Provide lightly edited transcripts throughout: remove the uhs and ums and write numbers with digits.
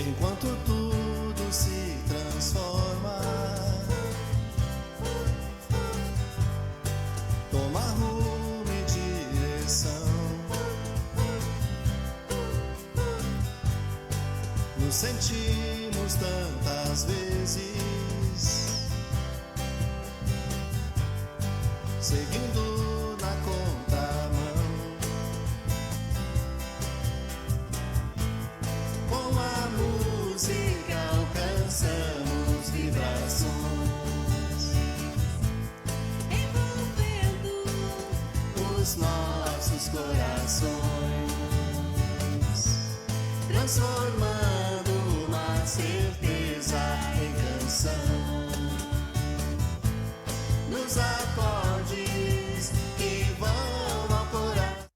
enquanto tudo se transforma. Toma rumo e direção. Nos sentimos tantas vezes seguindo na contramão. Com a música alcançamos vibrações, envolvendo os nossos corações, transformando uma certeza em canção, nos acordes que vão ao coração.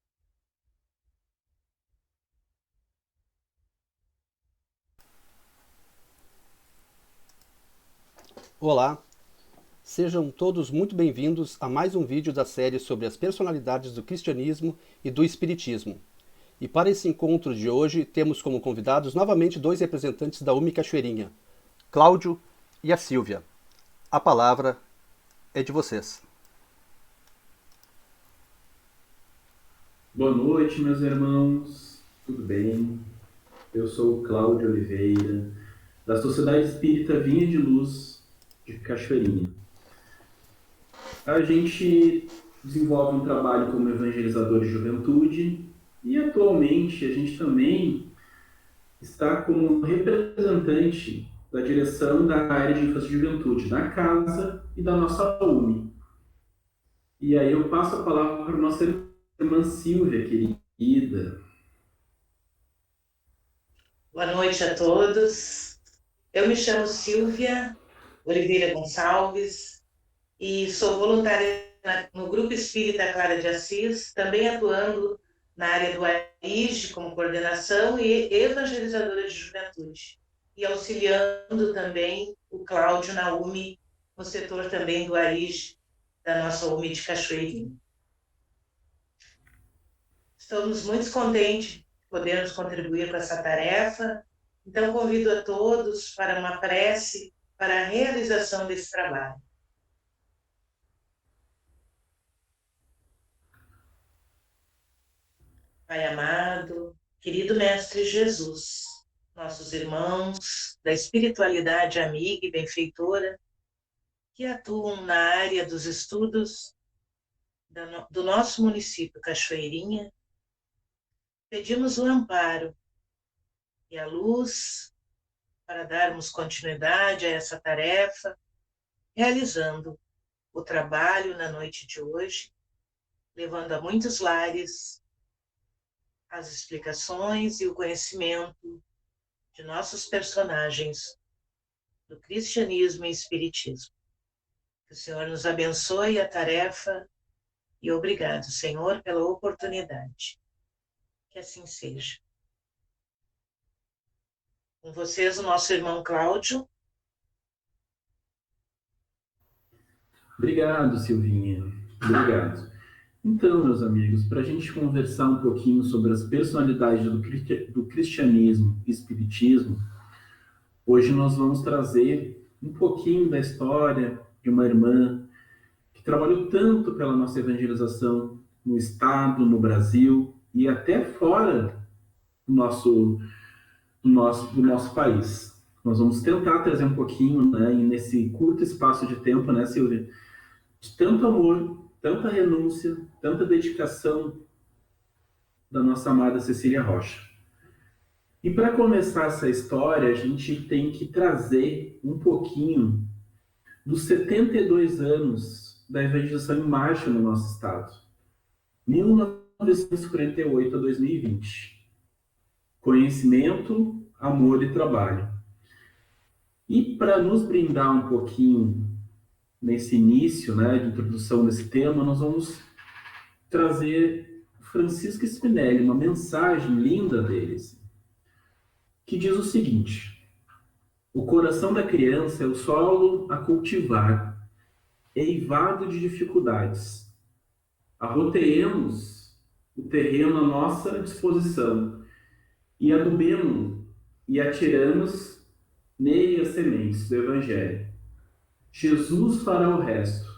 Olá, sejam todos muito bem-vindos a mais um vídeo da série sobre as personalidades do cristianismo e do espiritismo. E para esse encontro de hoje, temos como convidados novamente dois representantes da UME Cachoeirinha, Cláudio e a Silvia. A palavra é de vocês. Boa noite, meus irmãos. Tudo bem? Eu sou o Cláudio Oliveira, da Sociedade Espírita Vinha de Luz de Cachoeirinha. A gente desenvolve um trabalho como evangelizador de juventude e atualmente a gente também está como representante da direção da área de infância e juventude da casa e da nossa UME. E aí eu passo a palavra para a nossa irmã Silvia, querida. Boa noite a todos. Eu me chamo Silvia Oliveira Gonçalves e sou voluntária no Grupo Espírita Clara de Assis, também atuando na área do AIGE como coordenação e evangelizadora de juventude, e auxiliando também o Cláudio na UME, no setor também do AIGE, da nossa UME de Cachoeirinha. Estamos muito contentes de podermos contribuir com essa tarefa, então convido a todos para uma prece para a realização desse trabalho. Pai amado, querido Mestre Jesus, nossos irmãos da espiritualidade amiga e benfeitora, que atuam na área dos estudos do nosso município Cachoeirinha, pedimos o amparo e a luz para darmos continuidade a essa tarefa, realizando o trabalho na noite de hoje, levando a muitos lares as explicações e o conhecimento de nossos personagens do cristianismo e espiritismo. Que o Senhor nos abençoe a tarefa e obrigado, Senhor, pela oportunidade. Que assim seja. Com vocês, o nosso irmão Cláudio. Obrigado, Silvinha. Obrigado. Então, meus amigos, para a gente conversar um pouquinho sobre as personalidades do cristianismo e espiritismo, hoje nós vamos trazer um pouquinho da história de uma irmã que trabalhou tanto pela nossa evangelização no Estado, no Brasil e até fora do nosso país. Nós vamos tentar trazer um pouquinho, né, nesse curto espaço de tempo, né, Silvia, de tanto amor, tanta renúncia, tanta dedicação da nossa amada Cecília Rocha. E para começar essa história, a gente tem que trazer um pouquinho dos 72 anos da evangelização em marcha no nosso estado, 1948 a 2020. Conhecimento, amor e trabalho. E para nos brindar um pouquinho nesse início, né, de introdução desse tema, nós vamos trazer Francisco Spinelli, uma mensagem linda deles, que diz o seguinte: o coração da criança é o solo a cultivar, eivado de dificuldades. Arroteemos o terreno à nossa disposição e e atiramos nele as sementes do Evangelho. Jesus fará o resto.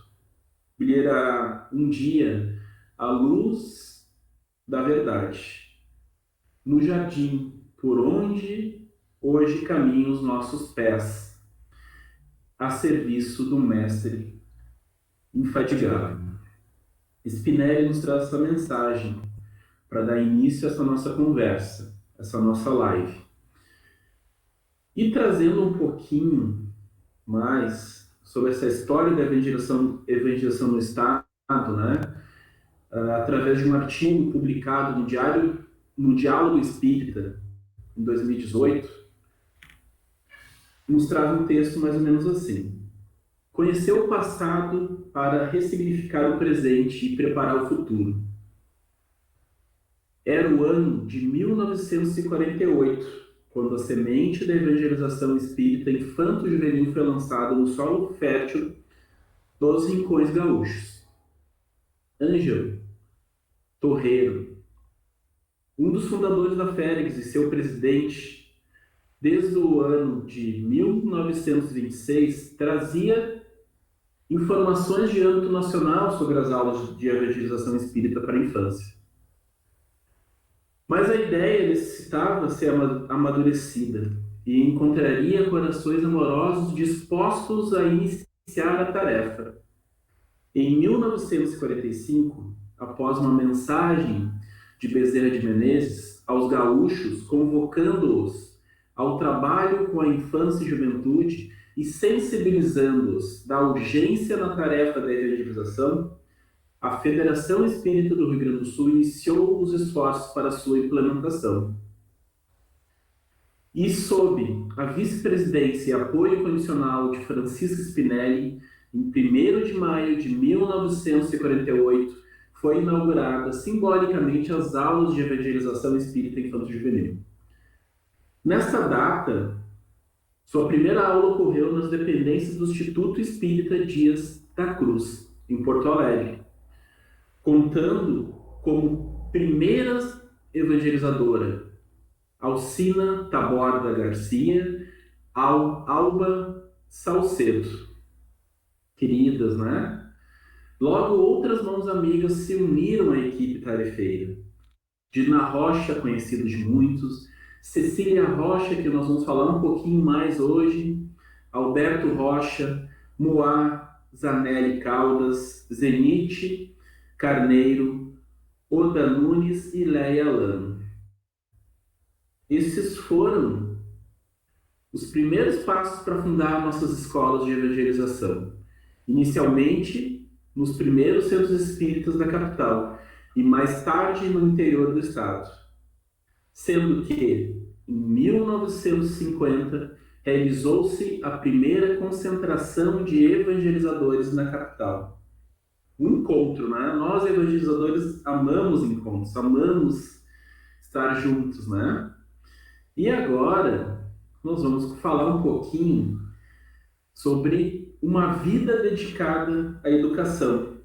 Brilhará um dia a luz da verdade. No jardim, por onde hoje caminham os nossos pés, a serviço do Mestre infatigável. Spinelli nos traz essa mensagem para dar início a essa nossa conversa, essa nossa live. E trazendo um pouquinho mais sobre essa história da evangelização no Estado, né? Através de um artigo publicado no Diálogo Espírita, em 2018, nos traz um texto mais ou menos assim. Conhecer o passado para ressignificar o presente e preparar o futuro. Era o ano de 1948, quando a semente da evangelização espírita infanto-juvenil foi lançada no solo fértil dos rincões gaúchos. Ângelo Torreiro, um dos fundadores da Félix e seu presidente, desde o ano de 1926, trazia informações de âmbito nacional sobre as aulas de evangelização espírita para a infância. Mas a ideia necessitava ser amadurecida e encontraria corações amorosos dispostos a iniciar a tarefa. Em 1945, após uma mensagem de Bezerra de Menezes aos gaúchos, convocando-os ao trabalho com a infância e juventude e sensibilizando-os da urgência na tarefa da evangelização, a Federação Espírita do Rio Grande do Sul iniciou os esforços para sua implementação. E sob a vice-presidência e apoio condicional de Francisco Spinelli, em 1º de maio de 1948, foi inaugurada simbolicamente as aulas de evangelização espírita infanto-juvenil. Nesta data, sua primeira aula ocorreu nas dependências do Instituto Espírita Dias da Cruz, em Porto Alegre, contando como primeiras evangelizadora Alcina Taborda Garcia, Alba Salcedo. Queridas, né? Logo, outras mãos amigas se uniram à equipe tarefeira. Dina Rocha, conhecido de muitos, Cecília Rocha, que nós vamos falar um pouquinho mais hoje, Alberto Rocha, Moá Zanelli Caldas, Zenite Carneiro, Oda Nunes e Leia Lano. Esses foram os primeiros passos para fundar nossas escolas de evangelização. Inicialmente, nos primeiros centros espíritas da capital e mais tarde no interior do estado. Sendo que, em 1950, realizou-se a primeira concentração de evangelizadores na capital. Um encontro, né? Nós, evangelizadores, amamos encontros, amamos estar juntos, né? E agora, nós vamos falar um pouquinho sobre uma vida dedicada à educação.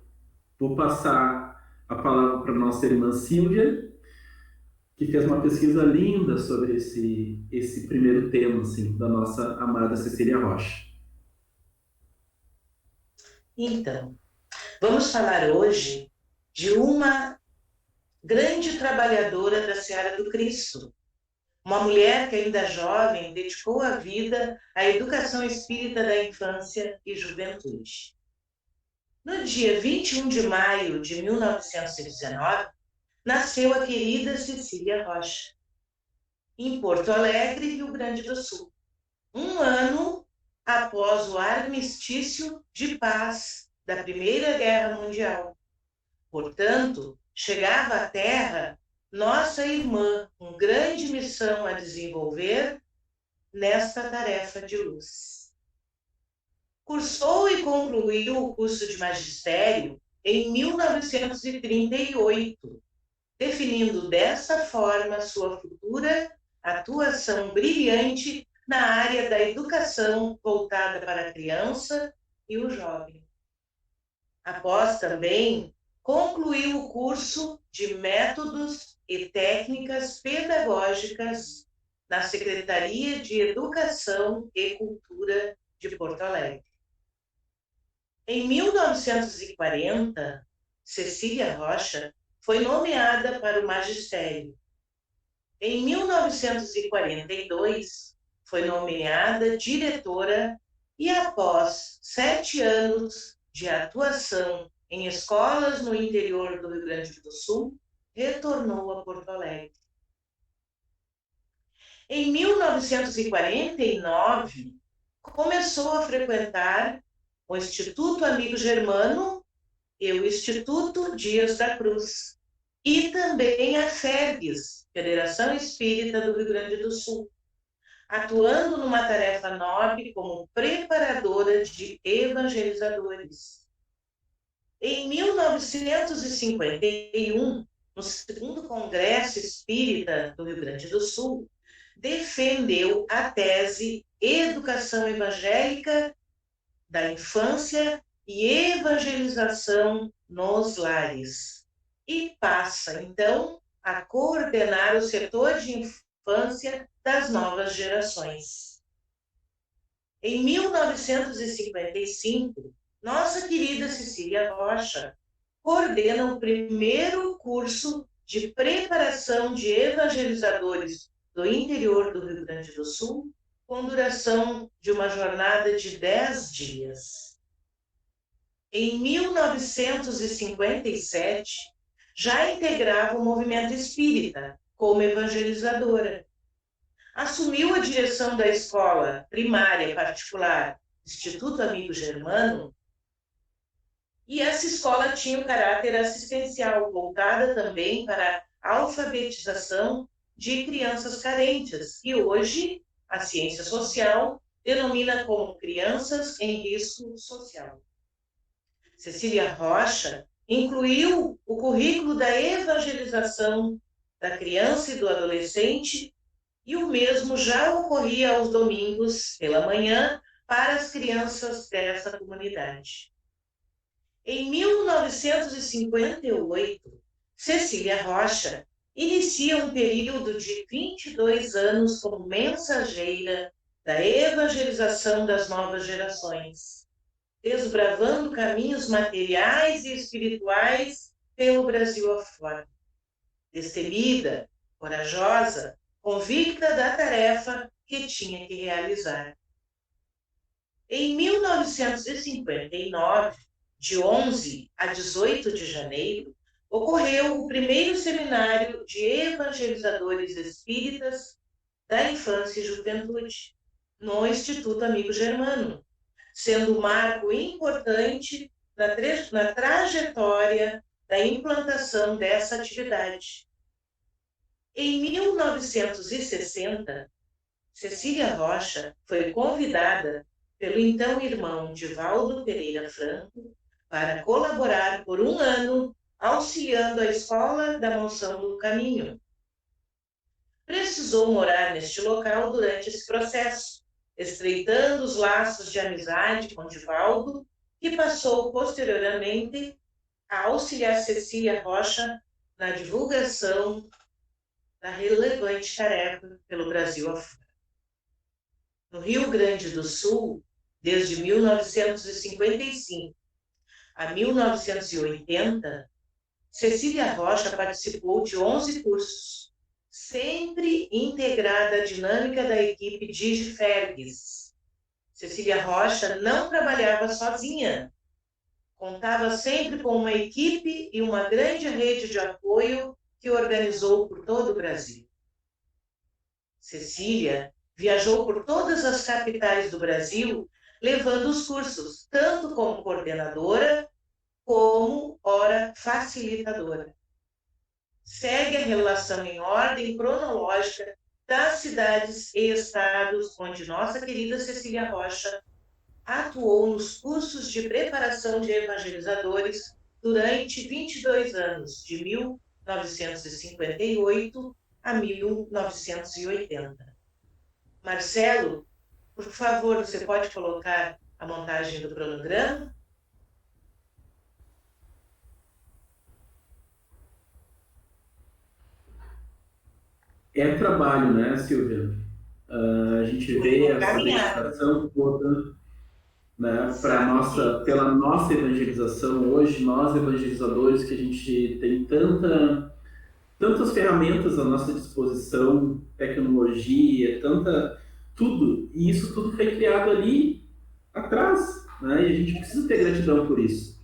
Vou passar a palavra para a nossa irmã Sílvia, que fez uma pesquisa linda sobre esse primeiro tema, assim, da nossa amada Cecília Rocha. Então, vamos falar hoje de uma grande trabalhadora da Seara do Cristo. Uma mulher que ainda jovem dedicou a vida à educação espírita da infância e juventude. No dia 21 de maio de 1919, nasceu a querida Cecília Rocha, em Porto Alegre, Rio Grande do Sul, um ano após o armistício de paz da Primeira Guerra Mundial. Portanto, chegava à Terra nossa irmã, com grande missão a desenvolver nesta tarefa de luz. Cursou e concluiu o curso de magistério em 1938, definindo dessa forma sua futura atuação brilhante na área da educação voltada para a criança e o jovem. Após também concluiu o curso de Métodos e Técnicas Pedagógicas na Secretaria de Educação e Cultura de Porto Alegre. Em 1940, Cecília Rocha foi nomeada para o magistério. Em 1942, foi nomeada diretora e, após 7 anos de atuação em escolas no interior do Rio Grande do Sul, retornou a Porto Alegre. Em 1949, começou a frequentar o Instituto Amigo Germano e o Instituto Dias da Cruz, e também a FERGS, Federação Espírita do Rio Grande do Sul, atuando numa tarefa nobre como preparadora de evangelizadores. Em 1951, no segundo Congresso Espírita do Rio Grande do Sul, defendeu a tese Educação Evangélica da Infância e Evangelização nos Lares, e passa, então, a coordenar o setor de infância das novas gerações. Em 1955, nossa querida Cecília Rocha coordena o primeiro curso de preparação de evangelizadores do interior do Rio Grande do Sul, com duração de uma jornada de 10 dias. Em 1957, já integrava o movimento espírita como evangelizadora. Assumiu a direção da escola primária particular Instituto Amigo Germano, e essa escola tinha um caráter assistencial, voltada também para a alfabetização de crianças carentes, e hoje a ciência social denomina como crianças em risco social. Cecília Rocha incluiu o currículo da evangelização da criança e do adolescente, e o mesmo já ocorria aos domingos pela manhã para as crianças dessa comunidade. Em 1958, Cecília Rocha inicia um período de 22 anos como mensageira da evangelização das novas gerações, desbravando caminhos materiais e espirituais pelo Brasil afora. Destemida, corajosa, convicta da tarefa que tinha que realizar. Em 1959, de 11 a 18 de janeiro, ocorreu o primeiro seminário de evangelizadores espíritas da infância e juventude, no Instituto Amigo Germano, sendo um marco importante na trajetória da implantação dessa atividade. Em 1960, Cecília Rocha foi convidada pelo então irmão Divaldo Pereira Franco para colaborar por 1 ano, auxiliando a Escola da Monção do Caminho. Precisou morar neste local durante esse processo, estreitando os laços de amizade com Divaldo, que passou posteriormente a auxiliar Cecília Rocha na divulgação da relevante tarefa pelo Brasil afora. No Rio Grande do Sul, desde 1955 a 1980, Cecília Rocha participou de 11 cursos, sempre integrada à dinâmica da equipe DigiFergs. Cecília Rocha não trabalhava sozinha, contava sempre com uma equipe e uma grande rede de apoio que organizou por todo o Brasil. Cecília viajou por todas as capitais do Brasil, levando os cursos, tanto como coordenadora, como facilitadora. Segue a relação em ordem cronológica das cidades e estados onde nossa querida Cecília Rocha atuou nos cursos de preparação de evangelizadores durante 22 anos, de 1958 a 1980. Marcelo, por favor, você pode colocar a montagem do cronograma? É trabalho, né, Silvia? A gente vê essa dedicação toda, né, pela nossa evangelização hoje, nós evangelizadores, que a gente tem tantas ferramentas à nossa disposição, tecnologia, tudo, e isso tudo foi criado ali atrás, né, e a gente precisa ter gratidão por isso.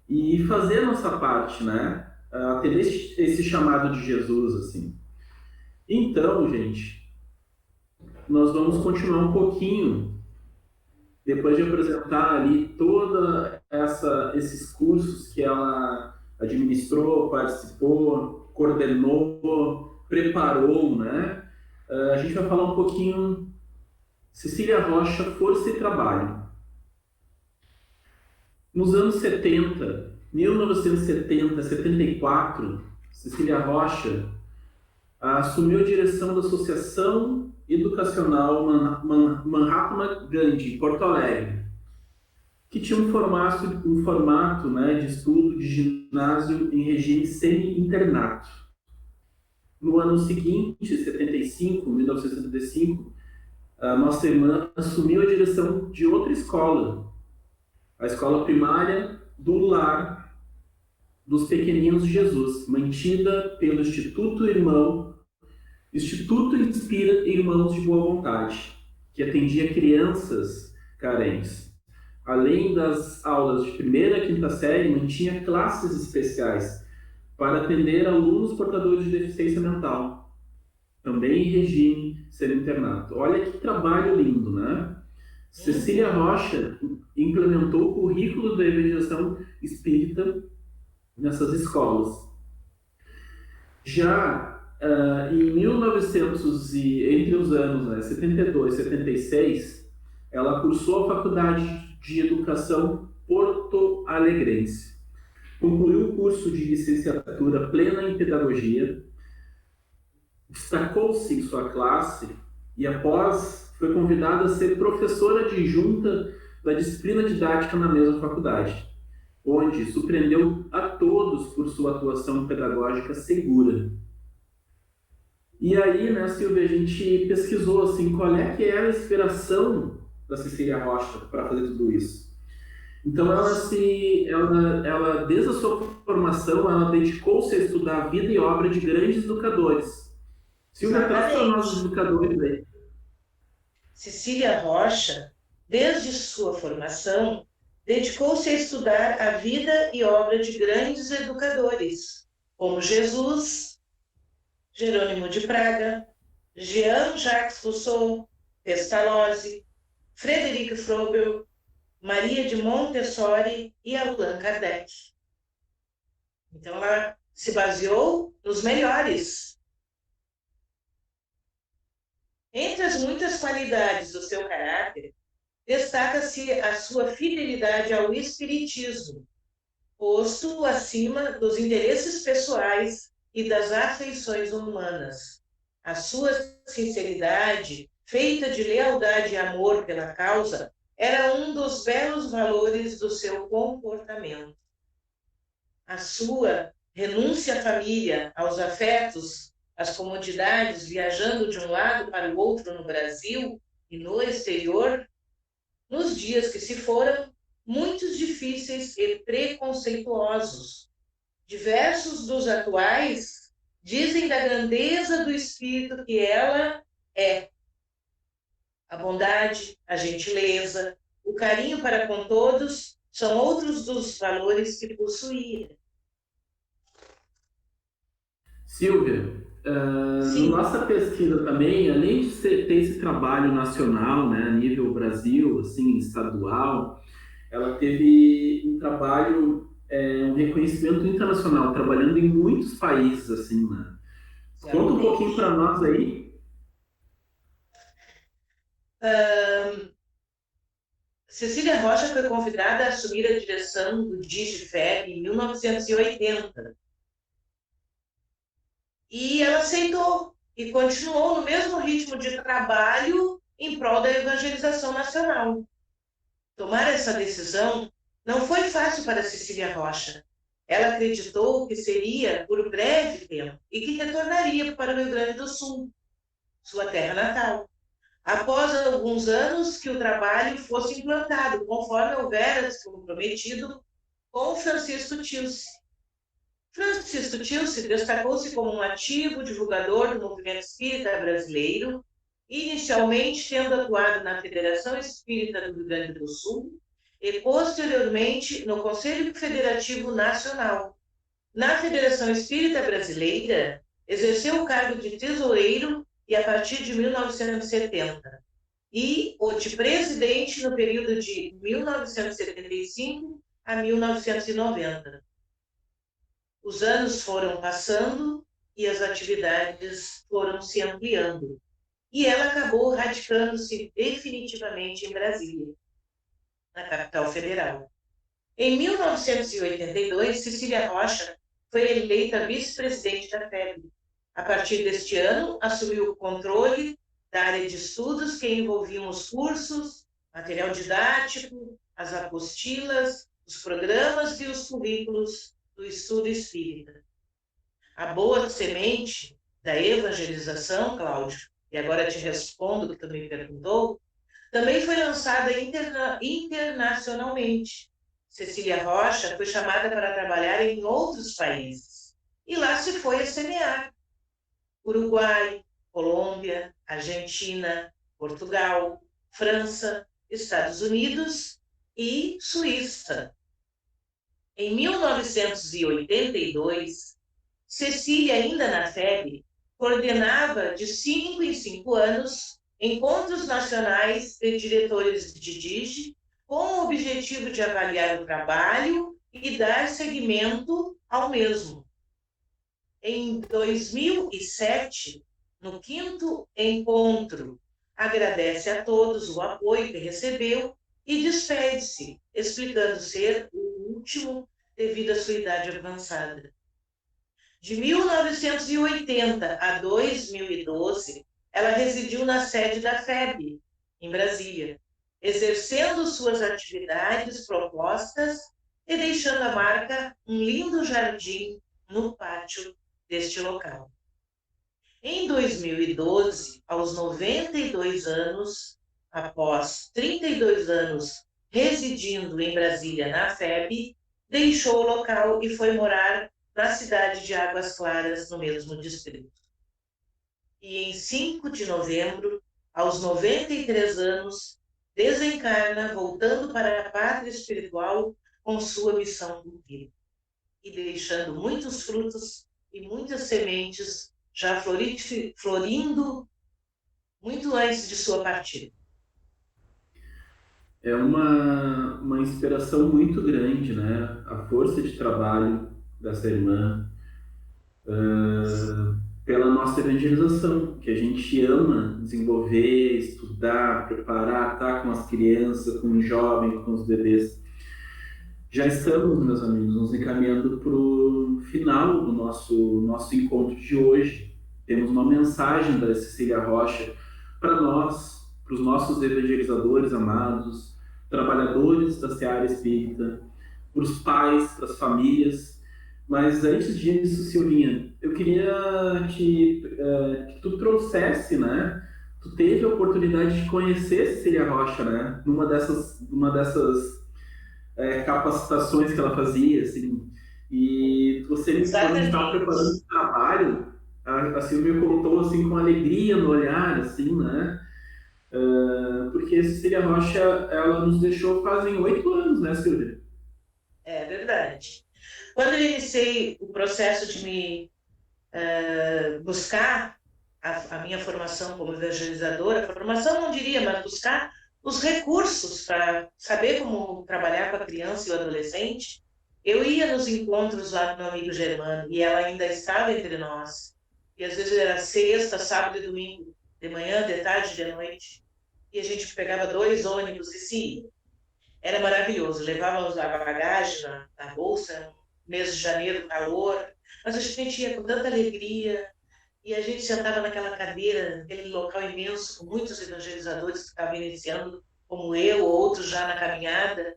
E fazer a nossa parte, né, atender esse chamado de Jesus, assim. Então, gente, nós vamos continuar um pouquinho, depois de apresentar ali toda esses cursos que ela administrou, participou, coordenou, preparou, né? A gente vai falar um pouquinho Cecília Rocha, Força e Trabalho. Nos anos 70, 1970, 74, Cecília Rocha assumiu a direção da Associação Educacional Mahatma Gandhi, em Porto Alegre, que tinha um formato, né, de estudo de ginásio em regime semi-internato. No ano seguinte, 1975, a nossa irmã assumiu a direção de outra escola, a escola primária do Lar dos Pequeninos de Jesus, mantida pelo Instituto Inspira Irmãos de Boa Vontade, que atendia crianças carentes. Além das aulas de primeira a quinta série, mantinha classes especiais para atender alunos portadores de deficiência mental, também em regime semi-internato. Olha que trabalho lindo, né? Cecília Rocha implementou o currículo da evangelização espírita nessas escolas. Já em 1900, entre os anos, né, 72 e 76, ela cursou a Faculdade de Educação Porto Alegrense. Concluiu o curso de licenciatura plena em Pedagogia, destacou-se em sua classe e, após, foi convidada a ser professora adjunta da disciplina didática na mesma faculdade, onde surpreendeu a todos por sua atuação pedagógica segura. E aí, né, Silvia, a gente pesquisou assim, qual é que era a inspiração da Cecília Rocha para fazer tudo isso. Então, ela, desde a sua formação, ela dedicou-se a estudar a vida e obra de grandes educadores. Silvia, traz para nós os educadores aí. Cecília Rocha, desde sua formação, dedicou-se a estudar a vida e obra de grandes educadores, como Jesus, Jerônimo de Praga, Jean-Jacques Rousseau, Pestalozzi, Frederic Froebel, Maria de Montessori e Allan Kardec. Então, ela se baseou nos melhores. Entre as muitas qualidades do seu caráter, destaca-se a sua fidelidade ao espiritismo, posto acima dos interesses pessoais e das afeições humanas. A sua sinceridade, feita de lealdade e amor pela causa, era um dos belos valores do seu comportamento. A sua renúncia à família, aos afetos, às comodidades, viajando de um lado para o outro no Brasil e no exterior, nos dias que se foram, muitos difíceis e preconceituosos. Diversos dos atuais dizem da grandeza do espírito que ela é. A bondade, a gentileza, o carinho para com todos são outros dos valores que possuía. Silvia, na nossa pesquisa também, além de ter esse trabalho nacional, né, a nível Brasil, assim, estadual, ela teve um trabalho, um reconhecimento internacional, trabalhando em muitos países, assim, né? Conta um pouquinho para nós aí. Cecília Rocha foi convidada a assumir a direção do DIGIFEB em 1980. E ela aceitou e continuou no mesmo ritmo de trabalho em prol da evangelização nacional. Tomar essa decisão não foi fácil para Cecília Rocha. Ela acreditou que seria por breve tempo e que retornaria para o Rio Grande do Sul. sua terra natal, após alguns anos que o trabalho fosse implantado, conforme houvera se comprometido com Francisco Tilce. Francisco Tilce destacou-se como um ativo divulgador do movimento espírita brasileiro, inicialmente tendo atuado na Federação Espírita do Rio Grande do Sul e, posteriormente, no Conselho Federativo Nacional. Na Federação Espírita Brasileira, exerceu o cargo de tesoureiro e a partir de 1970, e o de presidente no período de 1975 a 1990. Os anos foram passando e as atividades foram se ampliando, e ela acabou radicando-se definitivamente em Brasília, na capital federal. Em 1982, Cecília Rocha foi eleita vice-presidente da FEB. A partir deste ano, assumiu o controle da área de estudos que envolviam os cursos, material didático, as apostilas, os programas e os currículos do estudo espírita. A boa semente da evangelização, Cláudio, e agora te respondo o que tu me perguntou, também foi lançada internacionalmente. Cecília Rocha foi chamada para trabalhar em outros países, e lá se foi a semear. Uruguai, Colômbia, Argentina, Portugal, França, Estados Unidos e Suíça. Em 1982, Cecília, ainda na FEB, coordenava de 5 em 5 anos encontros nacionais de diretores de DIGE com o objetivo de avaliar o trabalho e dar seguimento ao mesmo. Em 2007, no 5º encontro, agradece a todos o apoio que recebeu e despede-se, explicando ser o último devido à sua idade avançada. De 1980 a 2012, ela residiu na sede da FEB, em Brasília, exercendo suas atividades propostas e deixando a marca um lindo jardim no pátio deste local. Em 2012, aos 92 anos, após 32 anos residindo em Brasília na FEB, deixou o local e foi morar na cidade de Águas Claras, no mesmo distrito. E em 5 de novembro, aos 93 anos, desencarna, voltando para a pátria espiritual com sua missão cumprida, e deixando muitos frutos e muitas sementes já florindo muito antes de sua partida. É uma inspiração muito grande, né? A força de trabalho dessa irmã pela nossa evangelização, que a gente ama desenvolver, estudar, preparar, estar com as crianças, com os jovens, com os bebês. Já estamos, meus amigos, nos encaminhando para o final do nosso encontro de hoje. Temos uma mensagem da Cecília Rocha para nós, para os nossos evangelizadores amados, trabalhadores da seara espírita, para os pais, para as famílias. Mas antes disso, Silvinha, eu queria que tu trouxesse, né? Tu teve a oportunidade de conhecer Cecília Rocha, né? Numa dessas capacitações que ela fazia, assim. E você, quando a gente estava preparando o trabalho, a Silvia contou assim com alegria no olhar, assim, né? Porque Cecília Rocha, ela nos deixou fazem 8 anos, né, Silvia? É verdade. Quando eu iniciei o processo de me buscar a minha formação como evangelizadora, formação não diria, mas buscar os recursos para saber como trabalhar com a criança e o adolescente, eu ia nos encontros lá do meu amigo Germano, e ela ainda estava entre nós. E às vezes era sexta, sábado e domingo, de manhã, de tarde, de noite. E a gente pegava 2 ônibus e se ia. Era maravilhoso, levávamos a bagagem na bolsa, mês de janeiro, calor, mas a gente ia com tanta alegria, e a gente sentava naquela cadeira, naquele local imenso, com muitos evangelizadores que estavam iniciando, como eu, outros já na caminhada,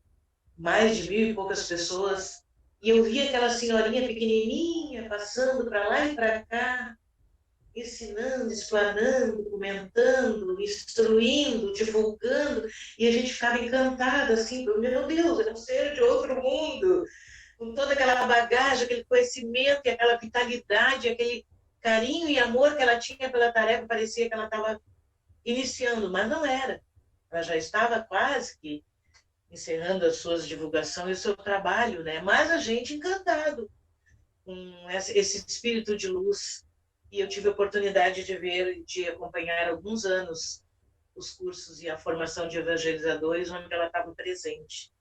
mais de 1.000 e poucas pessoas, e eu via aquela senhorinha pequenininha passando para lá e para cá, ensinando, explanando, comentando, instruindo, divulgando, e a gente ficava encantada, assim, meu Deus, é um ser de outro mundo, com toda aquela bagagem, aquele conhecimento, e aquela vitalidade, aquele carinho e amor que ela tinha pela tarefa, parecia que ela estava iniciando, mas não era. Ela já estava quase que encerrando as suas divulgações e o seu trabalho, né? Mas a gente encantado com esse espírito de luz. E eu tive a oportunidade de ver, de acompanhar alguns anos os cursos e a formação de evangelizadores onde ela estava presente.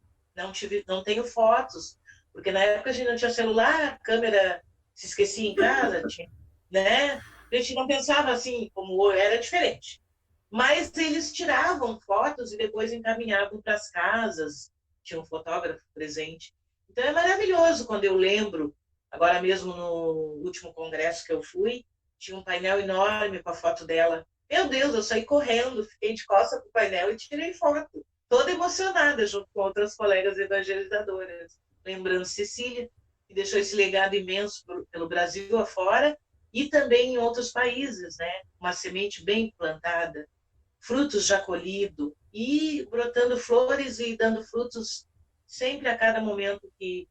Não tenho fotos, porque na época a gente não tinha celular, a câmera se esquecia em casa, tinha, né? A gente não pensava assim, como era diferente. Mas eles tiravam fotos e depois encaminhavam para as casas, tinha um fotógrafo presente. Então é maravilhoso quando eu lembro, agora mesmo no último congresso que eu fui, tinha um painel enorme com a foto dela. Meu Deus, eu saí correndo, fiquei de costas para o painel e tirei foto, toda emocionada, junto com outras colegas evangelizadoras. Lembrando Cecília, que deixou esse legado imenso pelo Brasil afora e também em outros países, né? Uma semente bem plantada, frutos já colhidos e brotando flores e dando frutos sempre a cada momento que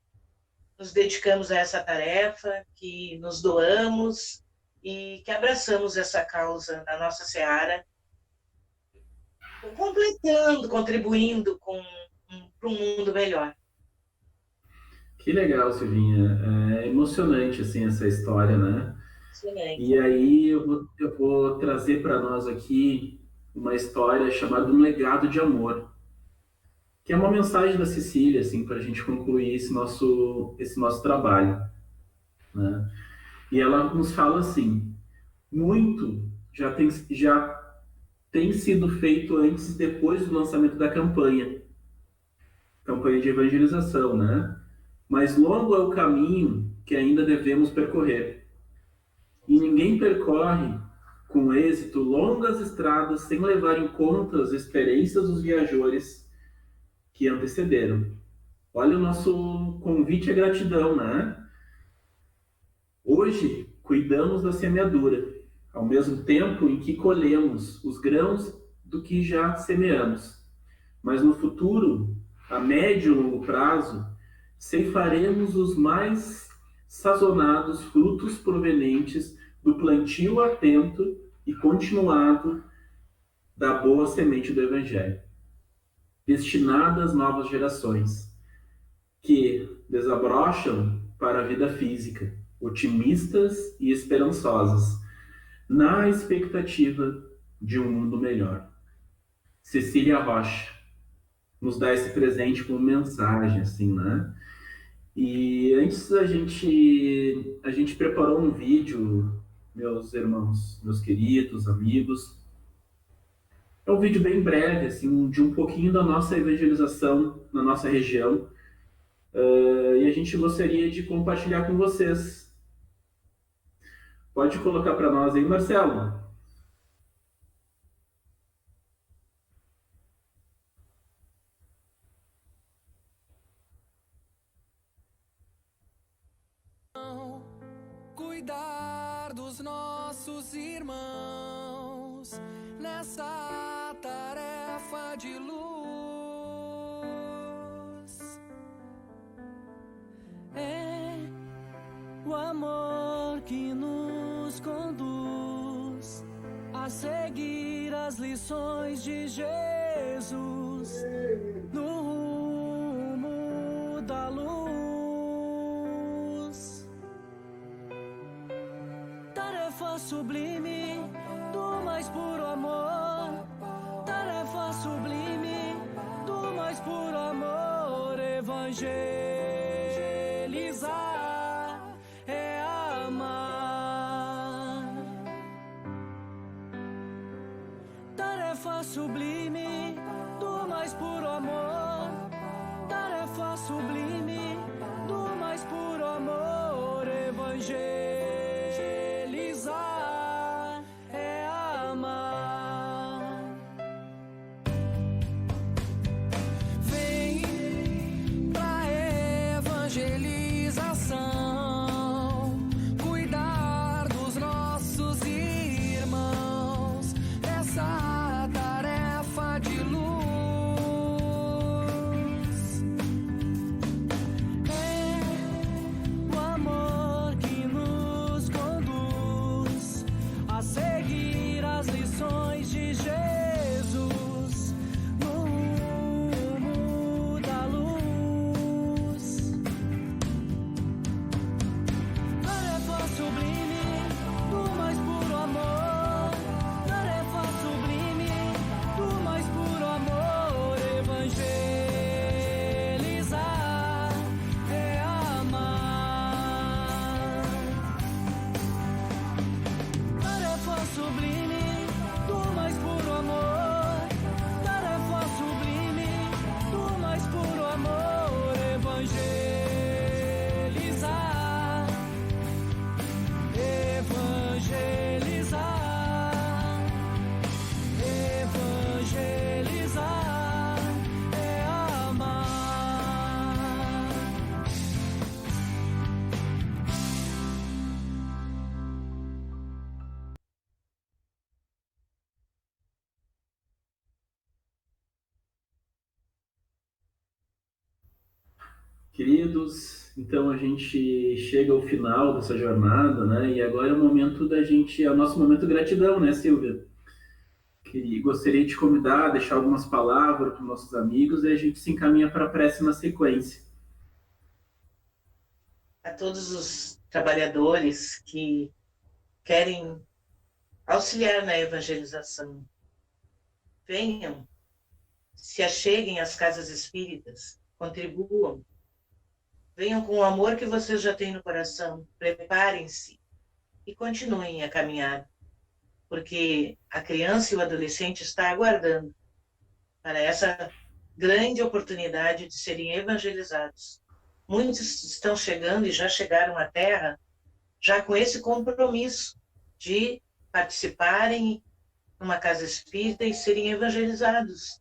nos dedicamos a essa tarefa, que nos doamos e que abraçamos essa causa da nossa seara, completando, contribuindo para um mundo melhor. Que legal, Silvinha. É emocionante, assim, essa história, né? Excelente. E aí eu vou trazer para nós aqui uma história chamada Um Legado de Amor, que é uma mensagem da Cecília, assim, para a gente concluir esse nosso trabalho, né? E ela nos fala assim: muito já tem sido feito antes e depois do lançamento da campanha de evangelização, né? Mas longo é o caminho que ainda devemos percorrer. E ninguém percorre com êxito longas estradas sem levar em conta as experiências dos viajores que antecederam. Olha o nosso convite à gratidão, né? Hoje, cuidamos da semeadura, ao mesmo tempo em que colhemos os grãos do que já semeamos. Mas no futuro, a médio e longo prazo, ceifaremos os mais sazonados frutos provenientes do plantio atento e continuado da boa semente do Evangelho, destinada às novas gerações, que desabrocham para a vida física, otimistas e esperançosas, na expectativa de um mundo melhor. Cecília Rocha nos dá esse presente como mensagem, assim, né? E antes a gente preparou um vídeo, meus irmãos, meus queridos amigos. É um vídeo bem breve, assim, de um pouquinho da nossa evangelização na nossa região. E a gente gostaria de compartilhar com vocês. Pode colocar para nós aí, Marcelo? Cuidar dos nossos irmãos nessa tarefa de luz. É o amor que nos conduz a seguir as lições de Jesus no rumo da luz. Tarefa sublime do mais puro amor. Tarefa sublime do mais puro amor. Evangelizar é amar. Tarefa sublime do mais puro amor. Tarefa sublime do mais puro amor. Evangelizar é amar. Vem pra evangelização, cuidar dos nossos irmãos Queridos, então a gente chega ao final dessa jornada, né? E agora é o momento da gente, é o nosso momento de gratidão, né, Silvia? Gostaria de convidar, deixar algumas palavras para os nossos amigos e a gente se encaminha para a prece na sequência. A todos os trabalhadores que querem auxiliar na evangelização, venham, se acheguem às casas espíritas, contribuam, venham com o amor que vocês já têm no coração, preparem-se e continuem a caminhar, porque a criança e o adolescente está aguardando para essa grande oportunidade de serem evangelizados. Muitos estão chegando e já chegaram à Terra já com esse compromisso de participarem numa casa espírita e serem evangelizados.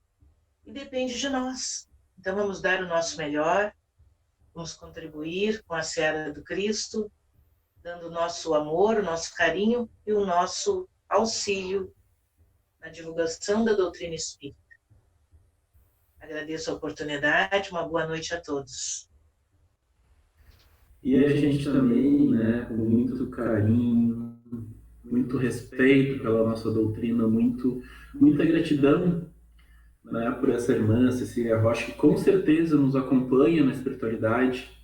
E depende de nós. Então vamos dar o nosso melhor, vamos contribuir com a seara do Cristo, dando o nosso amor, o nosso carinho e o nosso auxílio na divulgação da doutrina espírita. Agradeço a oportunidade, uma boa noite a todos. E a gente também, né, com muito carinho, muito respeito pela nossa doutrina, muita gratidão, né, por essa irmã Cecília Rocha, que com certeza nos acompanha na espiritualidade.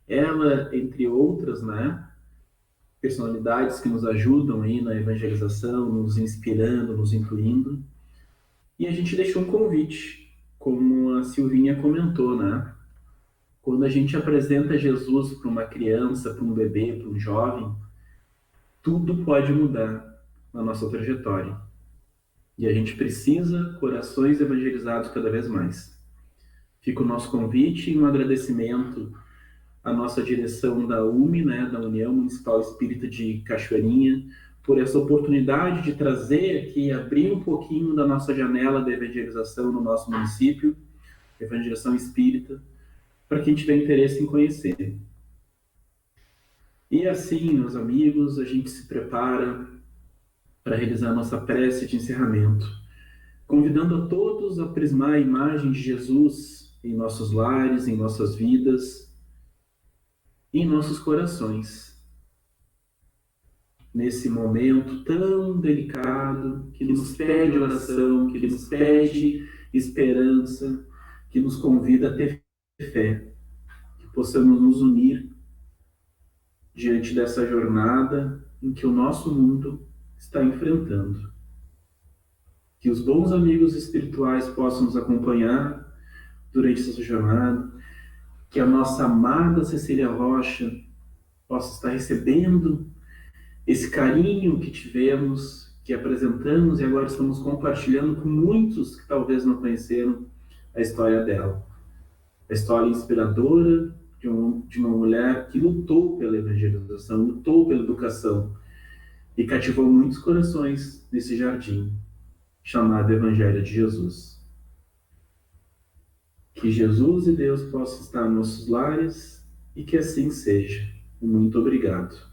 Ela, entre outras, né, personalidades que nos ajudam aí na evangelização, nos inspirando, nos incluindo. E a gente deixou um convite, como a Silvinha comentou, né? Quando a gente apresenta Jesus para uma criança, para um bebê, para um jovem, tudo pode mudar na nossa trajetória. E a gente precisa corações evangelizados cada vez mais. Fica o nosso convite e um agradecimento à nossa direção da UME, né, da União Municipal Espírita de Cachoeirinha, por essa oportunidade de trazer aqui, abrir um pouquinho da nossa janela de evangelização no nosso município, evangelização espírita, para quem tiver interesse em conhecer. E assim, meus amigos, a gente se prepara para realizar a nossa prece de encerramento, convidando a todos a prismar a imagem de Jesus em nossos lares, em nossas vidas, em nossos corações. Nesse momento tão delicado, que nos pede oração, que nos pede esperança, que nos convida a ter fé, que possamos nos unir diante dessa jornada em que o nosso mundo está enfrentando. Que os bons amigos espirituais possam nos acompanhar durante essa jornada, que a nossa amada Cecília Rocha possa estar recebendo esse carinho que tivemos, que apresentamos e agora estamos compartilhando com muitos que talvez não conheceram a história dela. A história inspiradora de uma mulher que lutou pela evangelização, lutou pela educação e cativou muitos corações nesse jardim chamado Evangelho de Jesus. Que Jesus e Deus possam estar nos nossos lares e que assim seja. Muito obrigado.